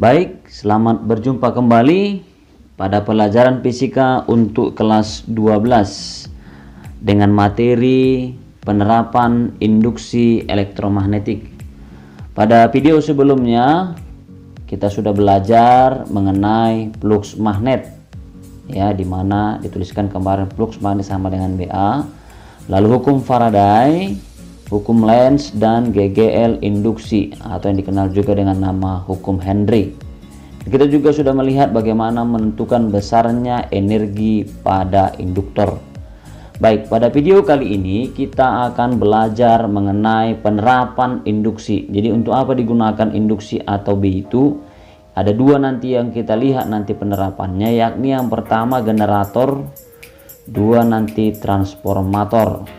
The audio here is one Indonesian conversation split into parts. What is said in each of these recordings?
Baik, selamat berjumpa kembali pada pelajaran fisika untuk kelas 12 dengan materi penerapan induksi elektromagnetik. Pada video sebelumnya kita sudah belajar mengenai flux magnet, ya, dimana dituliskan kemarin flux magnet sama dengan BA, lalu hukum Faraday, hukum Lenz, dan GGL induksi atau yang dikenal juga dengan nama hukum Henry. Kita juga sudah melihat bagaimana menentukan besarnya energi pada induktor. Baik, pada video kali ini kita akan belajar mengenai penerapan induksi. Jadi untuk apa digunakan induksi atau B itu? Ada dua nanti yang kita lihat nanti penerapannya, yakni yang pertama generator, dua nanti transformator.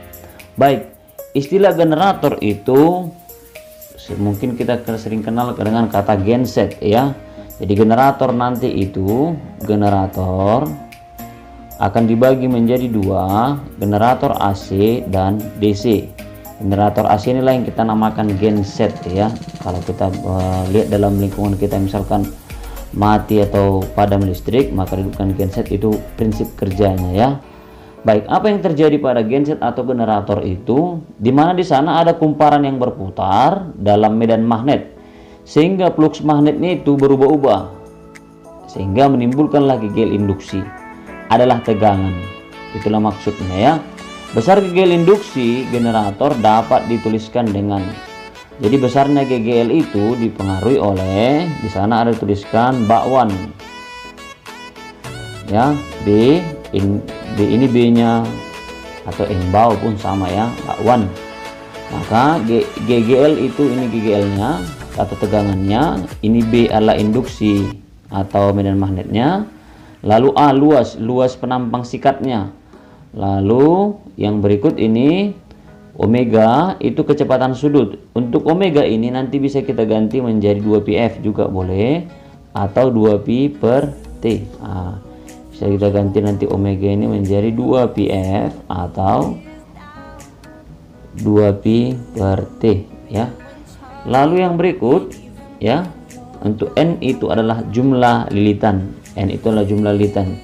Baik, istilah generator itu mungkin kita sering kenal dengan kata genset, ya. Jadi generator nanti itu generator akan dibagi menjadi dua, generator AC dan DC. Generator AC inilah yang kita namakan genset, ya. Kalau kita lihat dalam lingkungan kita misalkan mati atau padam listrik, maka dihidupkan genset, itu prinsip kerjanya, ya. Baik, apa yang terjadi pada genset atau generator itu, dimana di sana ada kumparan yang berputar dalam medan magnet, sehingga flux magnetnya itu berubah-ubah, sehingga menimbulkanlah GGL induksi, adalah tegangan. Itulah maksudnya, ya. Besar GGL induksi generator dapat dituliskan dengan, jadi besarnya GGL itu dipengaruhi oleh, di sana ada tuliskan bakwan, ya, B ini B nya atau embau pun sama, ya, bakwan. Maka GGL itu, ini GGL nya atau tegangannya, ini B adalah induksi atau medan magnetnya, lalu A luas penampang sikatnya, lalu yang berikut ini omega itu kecepatan sudut. Untuk omega ini nanti bisa kita ganti menjadi 2πf juga boleh, atau 2pi per T. Bisa kita ganti nanti omega ini menjadi 2πf atau 2pi per T, ya. Lalu yang berikut, ya, untuk N itu adalah jumlah lilitan. N itu adalah jumlah lilitan.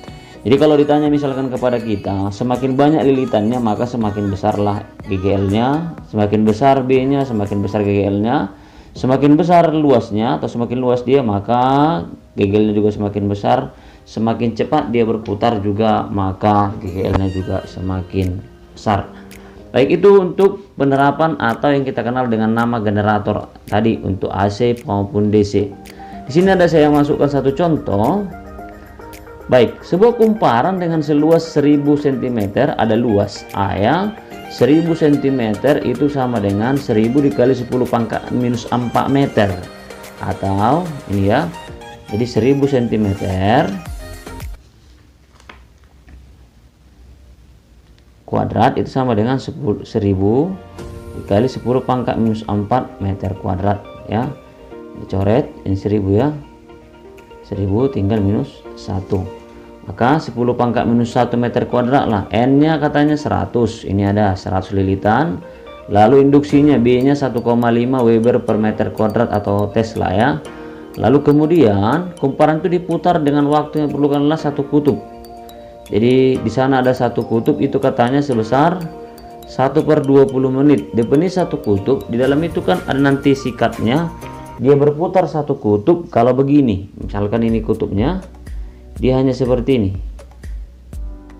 Jadi kalau ditanya misalkan kepada kita, semakin banyak lilitannya maka semakin besarlah GGL-nya, semakin besar B-nya, semakin besar GGL-nya, semakin besar luasnya atau semakin luas dia maka GGL-nya juga semakin besar, semakin cepat dia berputar juga maka GGL-nya juga semakin besar. Baik, itu untuk penerapan atau yang kita kenal dengan nama generator tadi untuk AC maupun DC. Di sini ada saya masukkan satu contoh. Baik, sebuah kumparan dengan seluas 1000 cm, ada luas A, ya. 1000 cm itu sama dengan 1000 dikali 10 pangkat minus 4 meter, atau ini, ya. Jadi 1000 cm kuadrat itu sama dengan 1000 dikali 10 pangkat minus 4 meter kuadrat, ya. Dicoret ini 1000, ya. 1000 tinggal minus 1, maka 10 pangkat minus 1 meter kuadrat lah. N nya katanya 100, ini ada 100 lilitan, lalu induksinya B nya 1,5 Weber per meter kuadrat atau Tesla, ya. Lalu kemudian kumparan itu diputar dengan waktu yang diperlukanlah 1 kutub. Jadi di sana ada 1 kutub itu katanya sebesar 1/20 menit. Depeni 1 kutub, di dalam itu kan ada nanti sikatnya, dia berputar 1 kutub. Kalau begini, misalkan ini kutubnya, dia hanya seperti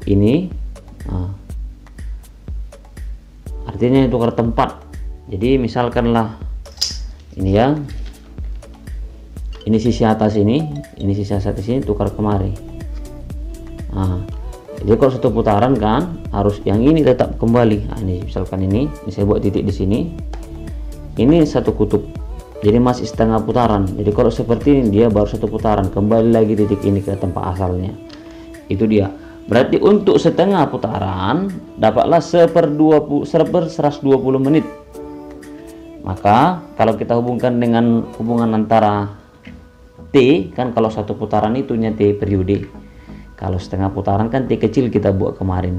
ini. Artinya tukar tempat. Jadi misalkanlah ini, ya, ini sisi atas ini sisi atas ini tukar kemari. Jadi kalau satu putaran kan harus yang ini tetap kembali. Ini misalkan ini saya buat titik di sini, ini 1 kutub, jadi masih setengah putaran. Jadi kalau seperti ini dia baru 1 putaran, kembali lagi titik ini ke tempat asalnya. Itu dia. Berarti untuk setengah putaran dapatlah 1/120 menit. Maka kalau kita hubungkan dengan hubungan antara T, kan kalau 1 putaran itu T periode, kalau setengah putaran kan T kecil kita buat kemarin,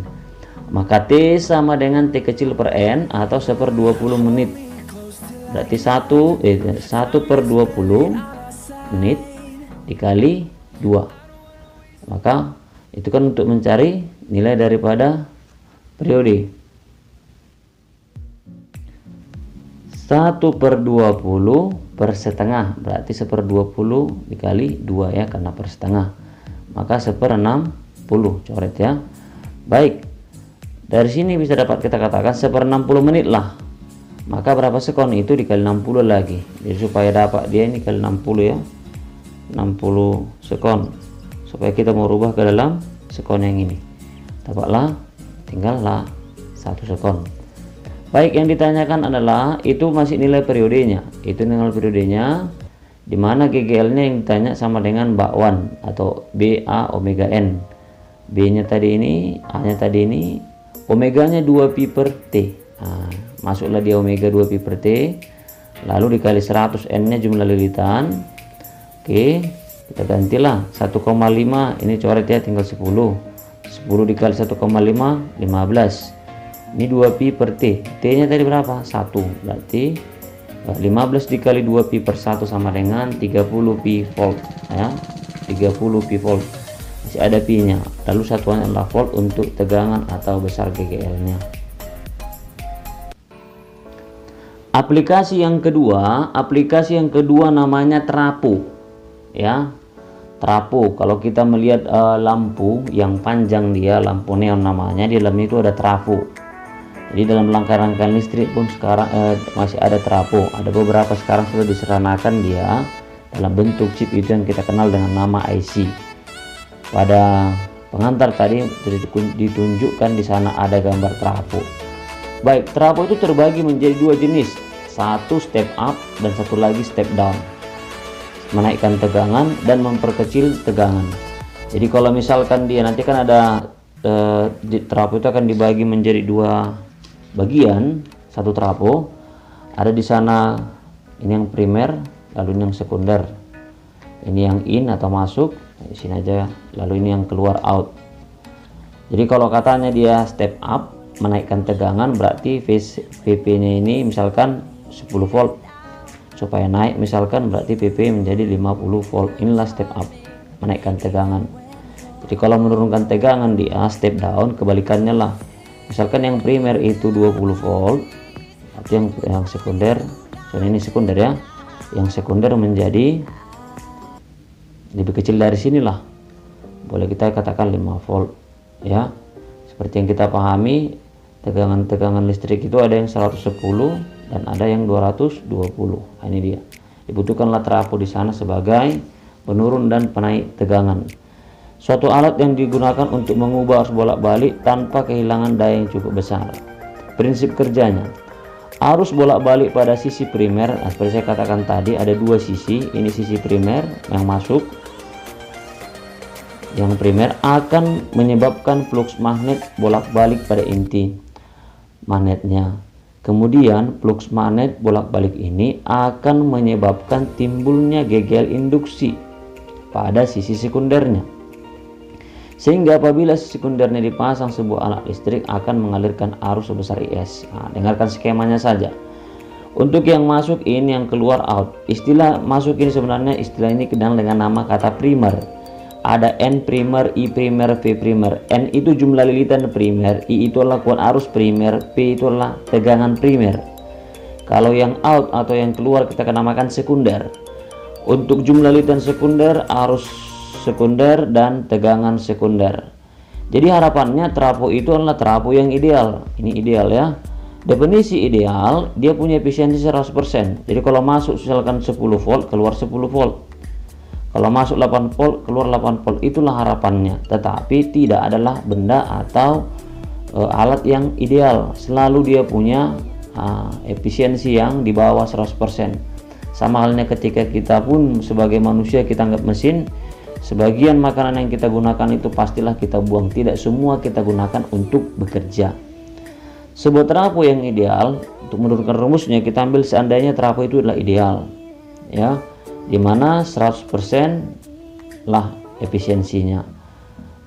maka T sama dengan T kecil per N atau 1/20 menit. Berarti 1/20 menit dikali 2. Maka itu kan untuk mencari nilai daripada periode. 1/20 per setengah berarti 1/20 dikali 2 ya, karena per setengah, maka 1/60 coret ya. Baik, dari sini bisa dapat kita katakan 1/60 menit lah, maka berapa sekon itu dikali 60 lagi. Jadi supaya dapat dia ini kali 60 ya, 60 sekon, supaya kita mau rubah ke dalam sekon yang ini, dapatlah tinggallah 1 sekon. Baik, yang ditanyakan adalah itu masih nilai periodenya, itu nilai periodenya, dimana GGL-nya yang ditanya sama dengan bakwan atau BA omega N. B-nya tadi ini, A-nya tadi ini, omeganya 2pi per T. Nah, masuklah dia omega 2pi per T, lalu dikali 100, N-nya jumlah lilitan. Oke, kita gantilah 1,5, ini coret ya, tinggal 10 dikali 1,5, 15. Ini 2pi per T, T-nya tadi berapa? 1, berarti 15 dikali 2pi per 1 sama dengan 30 pi volt ya, 30 pi volt. Masih ada pi-nya, lalu satuannya adalah volt untuk tegangan atau besar GGL-nya. Aplikasi yang kedua namanya trapo ya. Trapo, kalau kita melihat lampu yang panjang, dia lampu neon namanya, di dalamnya itu ada trafo. Jadi dalam rangkaian listrik pun sekarang masih ada trafo. Ada beberapa sekarang sudah diseranakan dia dalam bentuk chip itu yang kita kenal dengan nama IC. Pada pengantar tadi ditunjukkan di sana ada gambar trafo. Baik, trafo itu terbagi menjadi 2 jenis, satu step up dan satu lagi step down, menaikkan tegangan dan memperkecil tegangan. Jadi kalau misalkan dia nanti kan ada trafo itu akan dibagi menjadi 2 bagian, satu trafo ada di sana, ini yang primer, lalu ini yang sekunder, ini yang in atau masuk di sini aja, lalu ini yang keluar out. Jadi kalau katanya dia step up, menaikkan tegangan, berarti VP-nya ini misalkan 10 volt, supaya naik misalkan berarti PP menjadi 50 volt. Inilah step up, menaikkan tegangan. Jadi kalau menurunkan tegangan dia step down, kebalikannya lah. Misalkan yang primer itu 20 volt, arti yang sekunder, soalnya ini sekunder ya, yang sekunder menjadi lebih kecil dari sinilah, boleh kita katakan 5 volt ya. Seperti yang kita pahami, tegangan listrik itu ada yang 110 dan ada yang 220. Nah, ini dia, dibutuhkanlah trafo di sana sebagai penurun dan penaik tegangan. Suatu alat yang digunakan untuk mengubah arus bolak-balik tanpa kehilangan daya yang cukup besar. Prinsip kerjanya, arus bolak-balik pada sisi primer, seperti saya katakan tadi ada 2 sisi. Ini sisi primer yang masuk, yang primer akan menyebabkan flux magnet bolak-balik pada inti magnetnya. Kemudian flux magnet bolak-balik ini akan menyebabkan timbulnya GGL induksi pada sisi sekundernya. Sehingga apabila sekundernya dipasang, sebuah alat listrik akan mengalirkan arus sebesar IS. Nah, dengarkan skemanya saja. Untuk yang masuk in, yang keluar out. Istilah masuk ini sebenarnya istilah ini dikenal dengan nama kata primer. Ada N primer, I primer, V primer. N itu jumlah lilitan primer, I itu adalah kuat arus primer, P itu adalah tegangan primer. Kalau yang out atau yang keluar kita akan namakan sekunder. Untuk jumlah lilitan sekunder, arus sekunder dan tegangan sekunder. Jadi harapannya trafo itu adalah trafo yang ideal. Ini ideal ya. Definisi ideal, dia punya efisiensi 100%. Jadi kalau masuk misalkan 10 volt, keluar 10 volt. Kalau masuk 8 volt, keluar 8 volt. Itulah harapannya. Tetapi tidak adalah benda atau alat yang ideal. Selalu dia punya efisiensi yang di bawah 100%. Sama halnya ketika kita pun sebagai manusia kita anggap mesin, sebagian makanan yang kita gunakan itu pastilah kita buang, tidak semua kita gunakan untuk bekerja. Sebuah trafo yang ideal, untuk menurunkan rumusnya kita ambil seandainya trafo itu adalah ideal ya, dimana 100% lah efisiensinya.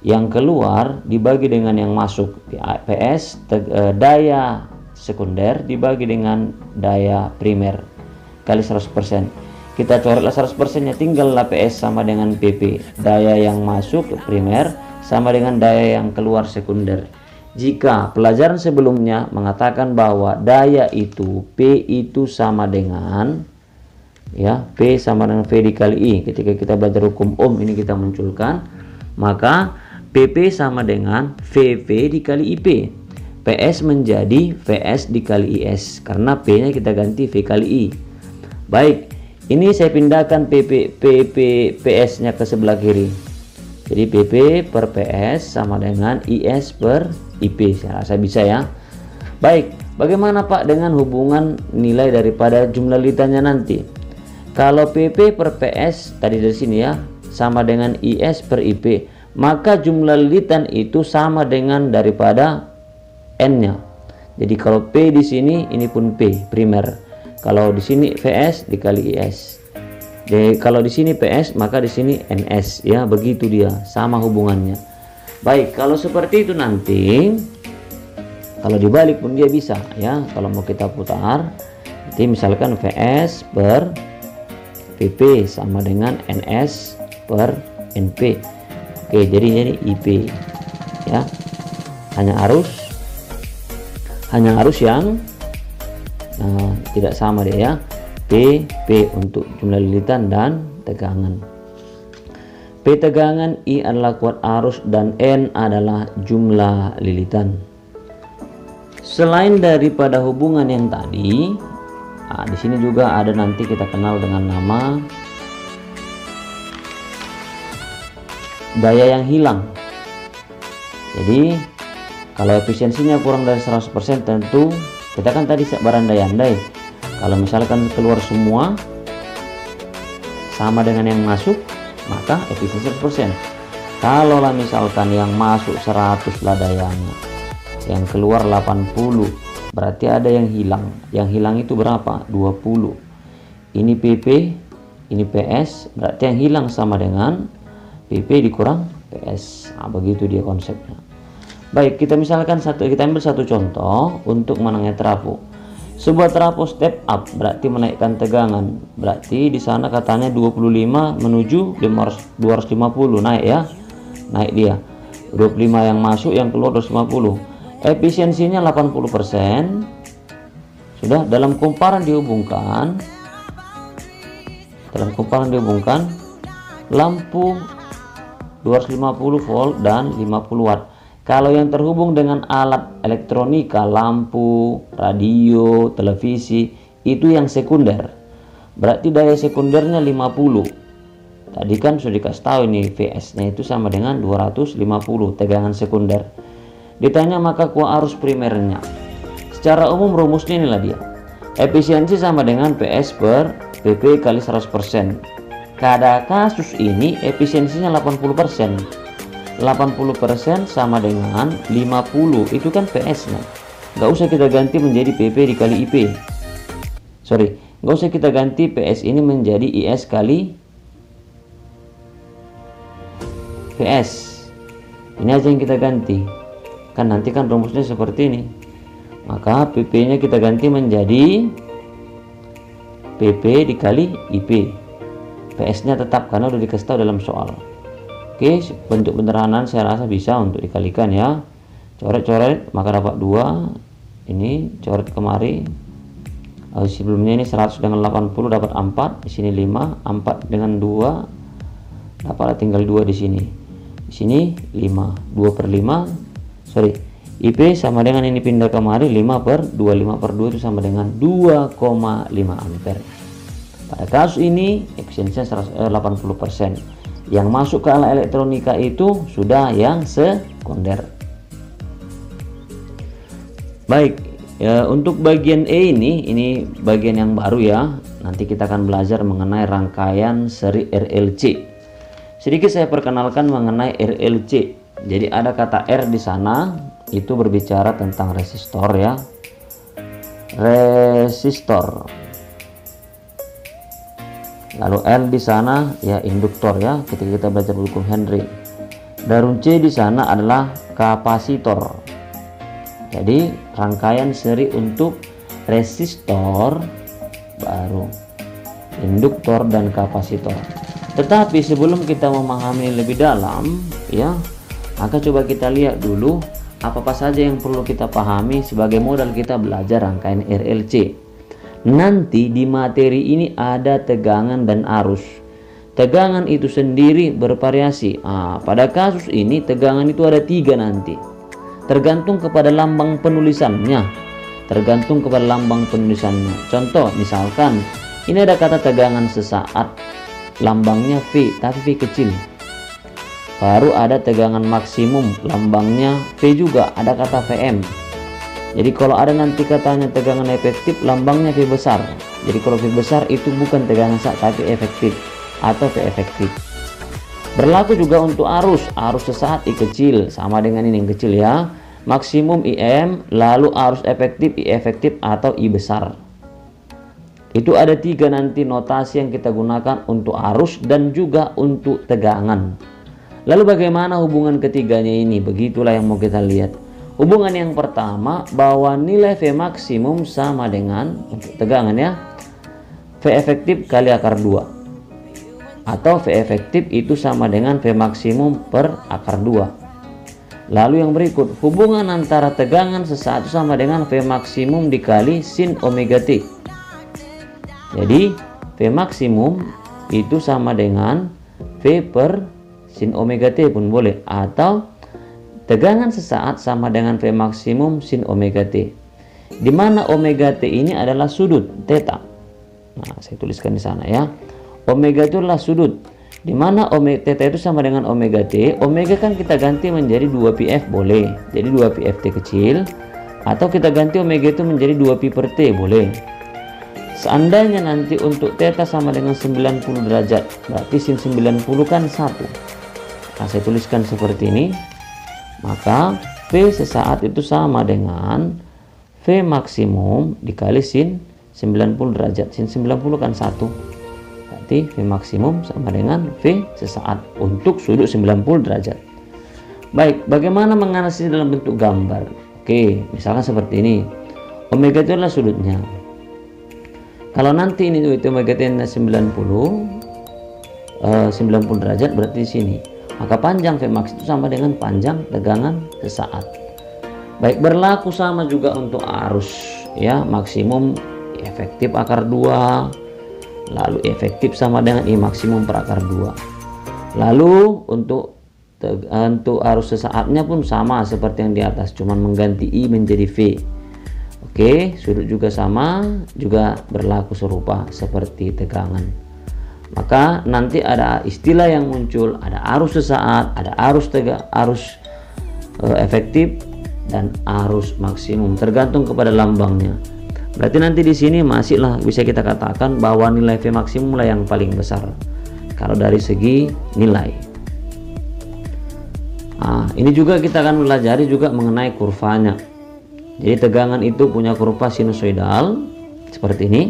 Yang keluar dibagi dengan yang masuk, PS daya sekunder dibagi dengan daya primer kali 100%. kita coretlah 100% nya, tinggallah PS sama dengan PP. Daya yang masuk ke primer sama dengan daya yang keluar sekunder. Jika pelajaran sebelumnya mengatakan bahwa daya itu P itu sama dengan ya, P sama dengan V dikali I. Ketika kita belajar hukum Ohm ini kita munculkan, maka PP sama dengan VV dikali IP. PS menjadi VS dikali IS karena P nya kita ganti V kali I. Baik, ini saya pindahkan PS nya ke sebelah kiri. Jadi PP per PS sama dengan IS per IP. Saya rasa bisa ya. Baik, bagaimana Pak dengan hubungan nilai daripada jumlah lilitannya nanti? Kalau PP per PS tadi dari sini ya sama dengan IS per IP, maka jumlah lilitan itu sama dengan daripada N-nya. Jadi kalau P di sini, ini pun P primer. Kalau di sini VS dikali IS. Jadi kalau di sini PS, maka di sini NS ya, begitu dia, sama hubungannya. Baik, kalau seperti itu nanti kalau dibalik pun dia bisa ya. Kalau mau kita putar, nanti misalkan VS per PP sama dengan NS per NP. Oke, jadi IP ya. Hanya arus yang tidak sama dia ya. P untuk jumlah lilitan dan tegangan. P tegangan, I adalah kuat arus, dan N adalah jumlah lilitan. Selain daripada hubungan yang tadi, di sini juga ada nanti kita kenal dengan nama daya yang hilang. Jadi kalau efisiensinya kurang dari 100%, tentu kita kan tadi berandai-andai kalau misalkan keluar semua sama dengan yang masuk, maka efisiensi 100%. Kalau lah misalkan yang masuk 100 lah dayanya, yang keluar 80, berarti ada yang hilang. Yang hilang itu berapa? 20. Ini PP, ini PS, berarti yang hilang sama dengan PP dikurang PS. Begitu dia konsepnya. Baik, kita ambil satu contoh untuk mengenai trafo. Sebuah trafo step up berarti menaikkan tegangan. Berarti di sana katanya 25 menuju 250, naik ya. Naik dia. 25 yang masuk, yang keluar 250. Efisiensinya 80%. Sudah, dalam kumparan dihubungkan lampu 250 volt dan 50 watt. Kalau yang terhubung dengan alat elektronika, lampu, radio, televisi, itu yang sekunder. Berarti daya sekundernya 50. Tadi kan sudah dikasih tahu ini VS-nya itu sama dengan 250 tegangan sekunder. Ditanya maka kuat arus primernya. Secara umum rumusnya inilah dia. Efisiensi sama dengan PS per PP kali 100%. Pada kasus ini efisiensinya 80%. 80% sama dengan 50, itu kan PS nya. Nggak usah kita ganti menjadi PP dikali IP. Nggak usah kita ganti PS ini menjadi IS kali PS. Ini aja yang kita ganti. Kan nanti kan rumusnya seperti ini. Maka PP nya kita ganti menjadi PP dikali IP. PS nya tetap karena udah dikasih tahu dalam soal. Oke, bentuk peneranan saya rasa bisa untuk dikalikan ya. Coret-coret maka dapat 2. Ini coret kemari. Sebelumnya ini 100 dengan 80 dapat 4, di sini 5, 4 dengan 2 dapat tinggal 2 di sini. Di sini 5, 2 per 5. IP sama dengan ini pindah kemari 5 per 2, 5 per 2 itu sama dengan 2,5 ampere. Pada kasus ini efisiensinya 80%. Yang masuk ke alat elektronika itu sudah yang sekunder. Baik, untuk bagian E ini bagian yang baru ya. Nanti kita akan belajar mengenai rangkaian seri RLC. Sedikit saya perkenalkan mengenai RLC. Jadi ada kata R di sana, itu berbicara tentang resistor ya. Resistor. Lalu L di sana ya induktor ya, ketika kita belajar hukum Henry. Dan C di sana adalah kapasitor. Jadi rangkaian seri untuk resistor baru. induktor dan kapasitor. Tetapi sebelum kita memahami lebih dalam ya, maka coba kita lihat dulu apa saja yang perlu kita pahami sebagai modal kita belajar rangkaian RLC. Nanti di materi ini ada tegangan dan arus. Tegangan itu sendiri bervariasi. Pada kasus ini tegangan itu ada 3 nanti. Tergantung kepada lambang penulisannya. Contoh misalkan ini ada kata tegangan sesaat, lambangnya V tapi V kecil. Baru ada tegangan maksimum, lambangnya V juga, ada kata VM. Jadi kalau ada nanti katanya tegangan efektif, lambangnya V besar. Jadi kalau V besar itu bukan tegangan sesaat tapi efektif atau V efektif. Berlaku juga untuk arus sesaat I kecil sama dengan ini yang kecil ya. Maksimum IM, lalu arus efektif I efektif atau I besar. Itu ada 3 nanti notasi yang kita gunakan untuk arus dan juga untuk tegangan. Lalu bagaimana hubungan ketiganya ini? Begitulah yang mau kita lihat. Hubungan yang pertama, bahwa nilai V maksimum sama dengan untuk tegangan ya, V efektif kali akar 2. Atau V efektif itu sama dengan V maksimum per akar 2. Lalu yang berikut, hubungan antara tegangan sesaat sama dengan V maksimum dikali sin omega T. Jadi V maksimum itu sama dengan V per sin omega T pun boleh, atau tegangan sesaat sama dengan V maksimum sin omega T, di mana omega T ini adalah sudut theta. Nah, saya tuliskan di sana ya. Omega itu adalah sudut, di mana omega theta itu sama dengan omega T. Omega kan kita ganti menjadi 2πf boleh, jadi 2πf T kecil, atau kita ganti omega itu menjadi 2pi per T boleh. Seandainya nanti untuk theta sama dengan 90 derajat, berarti sin 90 kan 1. Nah, saya tuliskan seperti ini. Maka V sesaat itu sama dengan V maksimum dikali sin 90 derajat. Sin 90 kan 1. Berarti V maksimum sama dengan V sesaat untuk sudut 90 derajat. Baik, bagaimana menganalisis dalam bentuk gambar? Oke, misalkan seperti ini. Omega itu adalah sudutnya. Kalau nanti ini itu omega T 90 derajat, berarti di sini. Maka panjang V max itu sama dengan panjang tegangan sesaat. Baik, berlaku sama juga untuk arus ya, maksimum efektif akar 2, lalu efektif sama dengan I maksimum per akar 2. Lalu untuk arus sesaatnya pun sama seperti yang di atas, cuman mengganti I menjadi V. Oke, sudut juga sama, juga berlaku serupa seperti tegangan. Maka nanti ada istilah yang muncul, ada arus sesaat, ada arus efektif dan arus maksimum, tergantung kepada lambangnya. Berarti nanti di sini masihlah bisa kita katakan bahwa nilai V maksimum lah yang paling besar kalau dari segi nilai. Ini juga kita akan pelajari juga mengenai kurvanya. Jadi tegangan itu punya kurva sinusoidal seperti ini.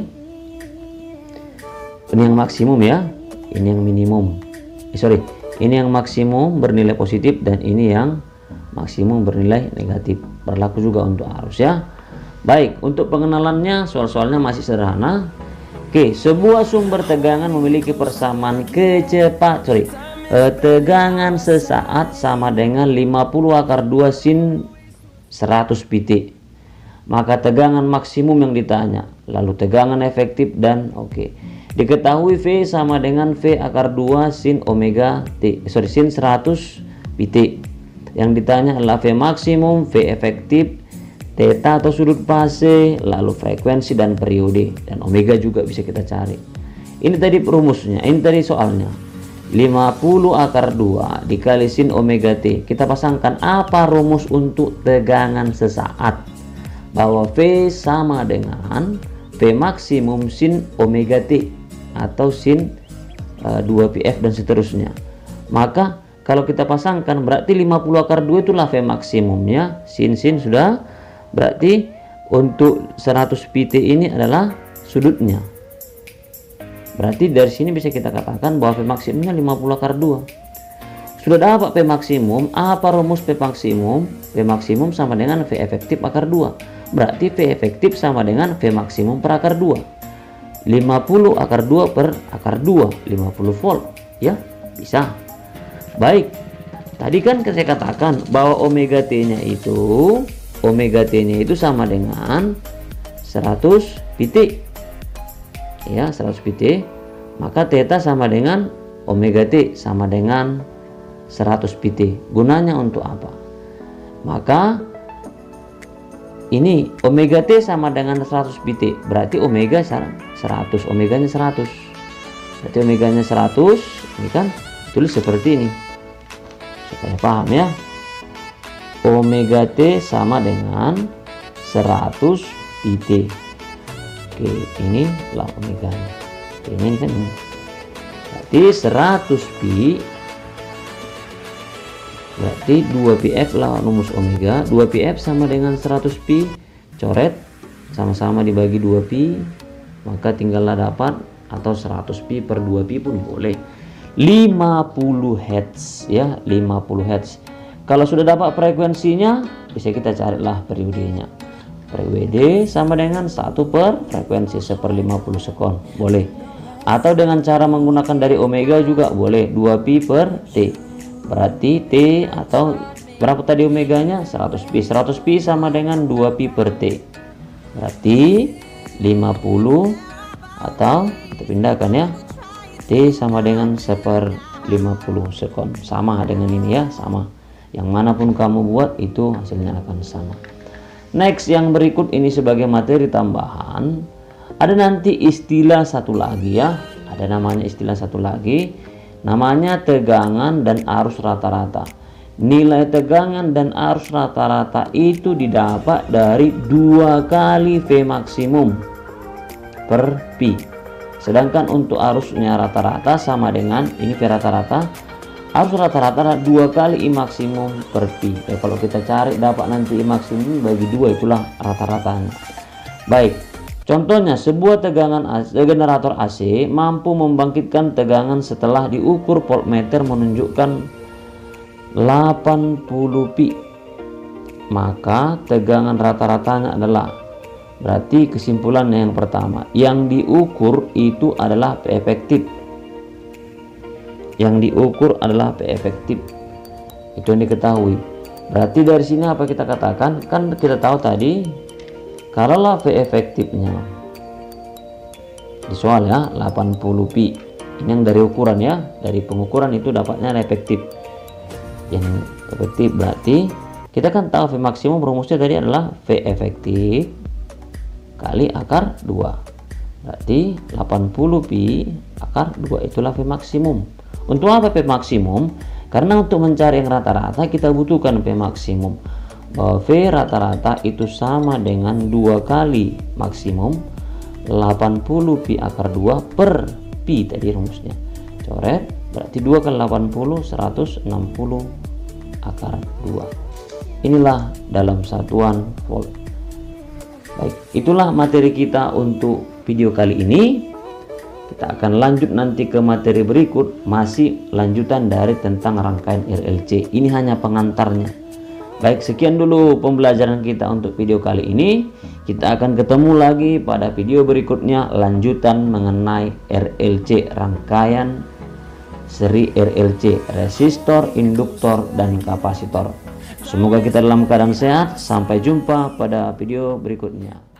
Ini yang maksimum ya, ini yang minimum. Ini yang maksimum bernilai positif dan ini yang maksimum bernilai negatif. Berlaku juga untuk arus ya. Baik, untuk pengenalannya soal-soalnya masih sederhana. Oke, sebuah sumber tegangan memiliki persamaan tegangan sesaat sama dengan 50 akar 2 sin 100 pt. Maka tegangan maksimum yang ditanya, lalu tegangan efektif dan diketahui V sama dengan V akar 2 sin omega T, sin 100 pt. Yang ditanya adalah V maksimum, V efektif, theta atau sudut fase, lalu frekuensi dan periode, dan omega juga bisa kita cari. Ini tadi rumusnya, ini tadi soalnya. 50 akar 2 dikali sin omega T. Kita pasangkan apa rumus untuk tegangan sesaat? Bahwa V sama dengan V maksimum sin omega T atau sin 2πf dan seterusnya. Maka kalau kita pasangkan berarti 50 akar 2 itulah V maksimumnya, sin sudah, berarti untuk 100 pt ini adalah sudutnya. Berarti dari sini bisa kita katakan bahwa V maksimumnya 50 akar 2. Sudah dapat V maksimum, apa rumus V maksimum? V maksimum sama dengan V efektif akar 2. Berarti V efektif sama dengan V maksimum per akar 2. 50 akar 2 per akar 2, 50 volt ya, bisa. Baik, tadi kan saya katakan bahwa omega t-nya itu sama dengan 100 pt ya, 100 pt, maka theta sama dengan omega t sama dengan 100 pt. Gunanya untuk apa? Maka ini omega t sama dengan 100 pt, berarti omega 100, omeganya 100, berarti omeganya 100. Ini kan tulis seperti ini supaya paham ya. Omega t sama dengan 100 pt. Oke, ini lah omeganya. Ini kan ini. Berarti 100 pi, berarti 2pf lah rumus omega. 2pf sama dengan 100 pi, coret sama-sama dibagi 2 pi, maka tinggallah dapat, atau 100 pi per 2 pi pun boleh, 50 Hz ya, 50 Hz. Kalau sudah dapat frekuensinya, bisa kita carilah periodenya. Periode sama dengan 1 per frekuensi 1/50 sekon, boleh. Atau dengan cara menggunakan dari omega juga boleh, 2 pi per t. Berarti T atau berapa tadi omeganya? 100 pi. 100 pi sama dengan 2 pi per T. Berarti 50, atau kita pindahkan ya. T sama dengan 1/50 sekon. Sama dengan ini ya, sama. Yang manapun kamu buat itu hasilnya akan sama. Next, yang berikut ini sebagai materi tambahan. Ada nanti istilah satu lagi ya. Ada namanya istilah satu lagi. Namanya tegangan dan arus rata-rata. Nilai tegangan dan arus rata-rata itu didapat dari 2 kali V maksimum per pi. Sedangkan untuk arusnya rata-rata sama dengan ini V rata-rata. Arus rata-rata 2 kali I maksimum per pi. Ya, kalau kita cari dapat nanti I maksimum bagi 2, itulah rata-ratanya. Baik. Contohnya, sebuah generator AC mampu membangkitkan tegangan setelah diukur voltmeter menunjukkan 80 pi. Maka tegangan rata-ratanya adalah, berarti kesimpulannya yang pertama, yang diukur itu adalah P efektif. Yang diukur adalah P efektif. Itu yang diketahui. Berarti dari sini apa kita katakan? Kan kita tahu tadi, kalaulah V efektifnya di soal ya 80 pi, ini yang dari ukuran ya, dari pengukuran itu dapatnya efektif. Yang efektif berarti kita kan tahu V maksimum rumusnya tadi adalah V efektif kali akar 2, berarti 80 pi akar 2 itulah V maksimum. Untuk apa P maksimum? Karena untuk mencari yang rata-rata kita butuhkan P maksimum, bahwa V rata-rata itu sama dengan 2 kali maksimum 80 pi akar 2 per pi tadi rumusnya. Coret, berarti 2 kali 80 160 akar 2. Inilah dalam satuan volt. Baik, itulah materi kita untuk video kali ini. Kita akan lanjut nanti ke materi berikut, masih lanjutan dari tentang rangkaian RLC. Ini hanya pengantarnya. Baik, sekian dulu pembelajaran kita untuk video kali ini. Kita akan ketemu lagi pada video berikutnya, lanjutan mengenai RLC, rangkaian seri RLC, resistor, induktor, dan kapasitor. Semoga kita dalam keadaan sehat. Sampai jumpa pada video berikutnya.